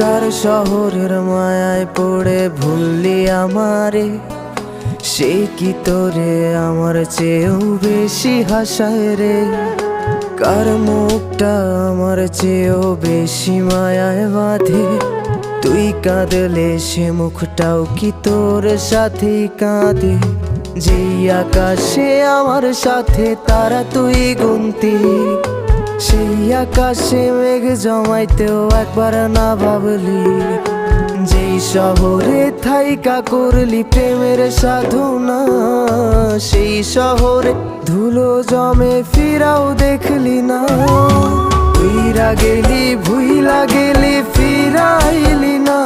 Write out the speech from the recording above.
কার শহরের মায়ায় পড়ে ভুললি আমারে, সে কি তোরে আমার চেয়েও বেশি হাসায় রে। কার মুখটা আমার চেয়েও বেশি মায়ায় বাঁধে, তুই কাঁদলে সে মুখটাও কি তোর সাথেই কাঁদে। যেই আকাশে আমার সাথে তারা তুই গুনতি, সেই আকাশে মেঘ জমাইতেও একবার না ভাবলি। যেই শহরে থাইকা করলি প্রেমের সাধনা, সেই শহরে ধুলো জমে ফিরাও দেখলি না। উইরা গেলি ভুইলা গেলি ফিরাইলি না।